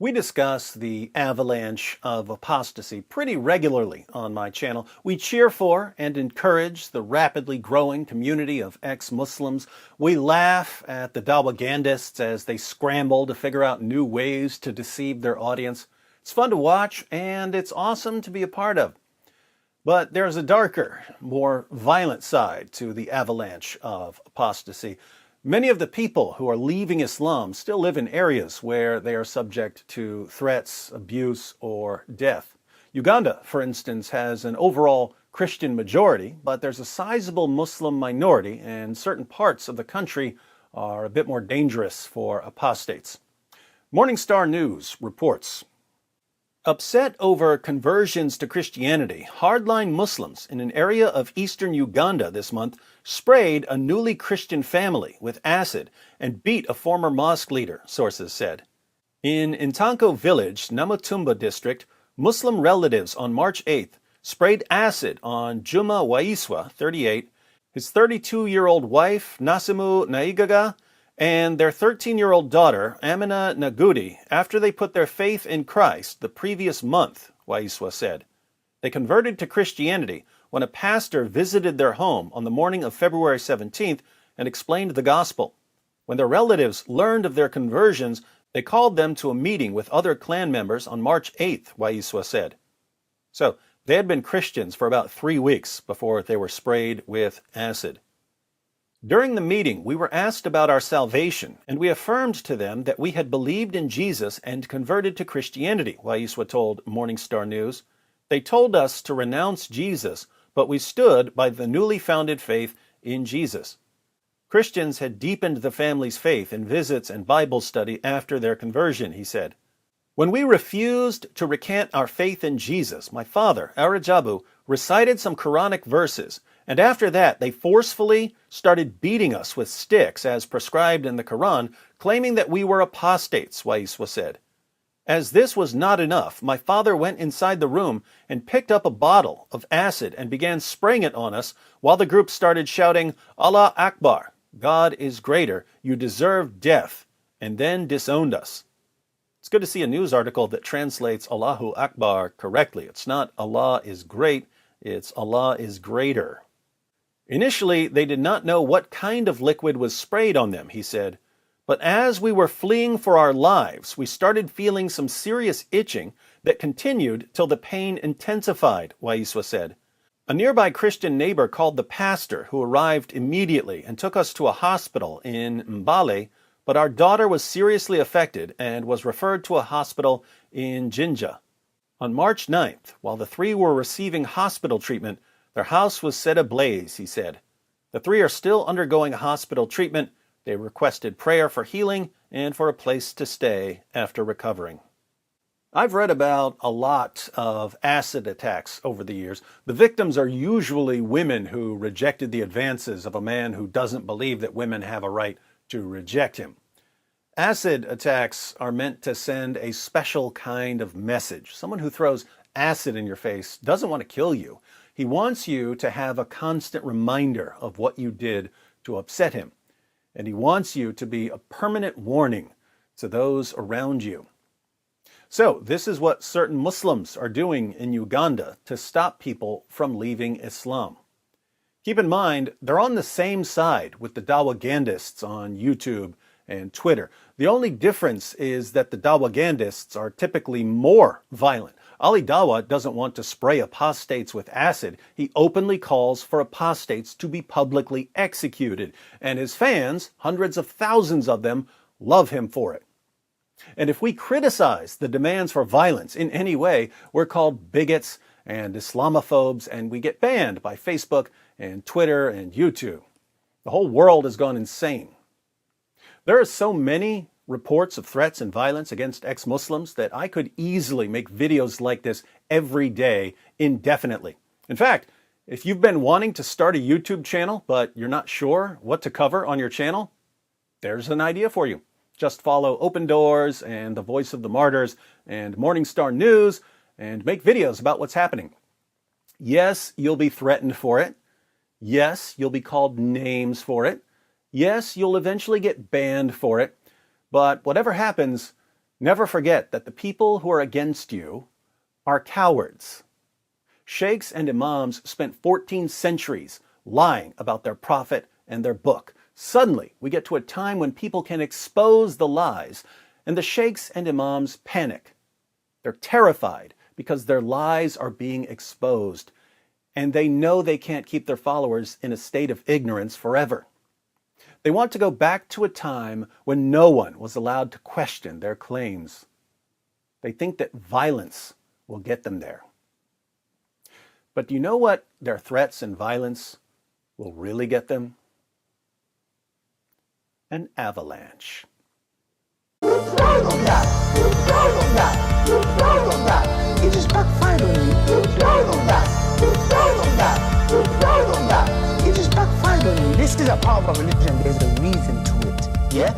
We discuss the avalanche of apostasy pretty regularly on my channel. We cheer for and encourage the rapidly growing community of ex-Muslims. We laugh at the Dawagandists as they scramble to figure out new ways to deceive their audience. It's fun to watch, and it's awesome to be a part of. But there's a darker, more violent side to the avalanche of apostasy. Many of the people who are leaving Islam still live in areas where they are subject to threats, abuse, or death. Uganda, for instance, has an overall Christian majority, but there's a sizable Muslim minority, and certain parts of the country are a bit more dangerous for apostates. Morning Star News reports, upset over conversions to Christianity, hardline Muslims in an area of eastern Uganda this month sprayed a newly Christian family with acid and beat a former mosque leader, sources said. In Intanko village, Namutumba district, Muslim relatives on March 8th sprayed acid on Juma Waiswa, 38, his 32-year-old wife, Nasimu Naigaga, and their 13-year-old daughter, Amina Nagudi, after they put their faith in Christ the previous month, Waiswa said. They converted to Christianity when a pastor visited their home on the morning of February 17th and explained the gospel. When their relatives learned of their conversions, they called them to a meeting with other clan members on March 8th, Waiswa said. So, they had been Christians for about 3 weeks before they were sprayed with acid. During the meeting, we were asked about our salvation, and we affirmed to them that we had believed in Jesus and converted to Christianity, Waiswa told Morning Star News. They told us to renounce Jesus, but we stood by the newly founded faith in Jesus. Christians had deepened the family's faith in visits and Bible study after their conversion, he said. When we refused to recant our faith in Jesus, my father, Arajabu, recited some Quranic verses, and after that they forcefully started beating us with sticks as prescribed in the Quran, claiming that we were apostates, Waiswa said. As this was not enough, my father went inside the room and picked up a bottle of acid and began spraying it on us while the group started shouting, Allah Akbar, God is greater, you deserve death, and then disowned us. It's good to see a news article that translates Allahu Akbar correctly. It's not Allah is great, it's Allah is greater. Initially, they did not know what kind of liquid was sprayed on them, he said. But as we were fleeing for our lives, we started feeling some serious itching that continued till the pain intensified, Waiswa said. A nearby Christian neighbor called the pastor, who arrived immediately and took us to a hospital in Mbale, but our daughter was seriously affected and was referred to a hospital in Jinja. On March 9th, while the three were receiving hospital treatment, their house was set ablaze, he said. The three are still undergoing hospital treatment. They requested prayer for healing and for a place to stay after recovering. I've read about a lot of acid attacks over the years. The victims are usually women who rejected the advances of a man who doesn't believe that women have a right to reject him. Acid attacks are meant to send a special kind of message. Someone who throws acid in your face doesn't want to kill you. He wants you to have a constant reminder of what you did to upset him. And he wants you to be a permanent warning to those around you. So, this is what certain Muslims are doing in Uganda to stop people from leaving Islam. Keep in mind, they're on the same side with the Dawagandists on YouTube and Twitter. The only difference is that the Dawagandists are typically more violent. Ali Dawa doesn't want to spray apostates with acid. He openly calls for apostates to be publicly executed. And his fans, hundreds of thousands of them, love him for it. And if we criticize the demands for violence in any way, we're called bigots and Islamophobes, and we get banned by Facebook and Twitter and YouTube. The whole world has gone insane. There are so many reports of threats and violence against ex-Muslims that I could easily make videos like this every day indefinitely. In fact, if you've been wanting to start a YouTube channel, but you're not sure what to cover on your channel, there's an idea for you. Just follow Open Doors and The Voice of the Martyrs and Morning Star News and make videos about what's happening. Yes, you'll be threatened for it. Yes, you'll be called names for it. Yes, you'll eventually get banned for it. But whatever happens, Never forget that the people who are against you are cowards. Sheikhs and imams spent 14 centuries lying about their prophet and their book. Suddenly, we get to a time when people can expose the lies, and the sheikhs and imams panic. They're terrified because their lies are being exposed, and they know they can't keep their followers in a state of ignorance forever. They want to go back to a time when no one was allowed to question their claims. They think that violence will get them there. But do you know what their threats and violence will really get them? An avalanche. It just backfired on you. It just backfired on you. This is a part of a religion. There's a reason to it. Yeah?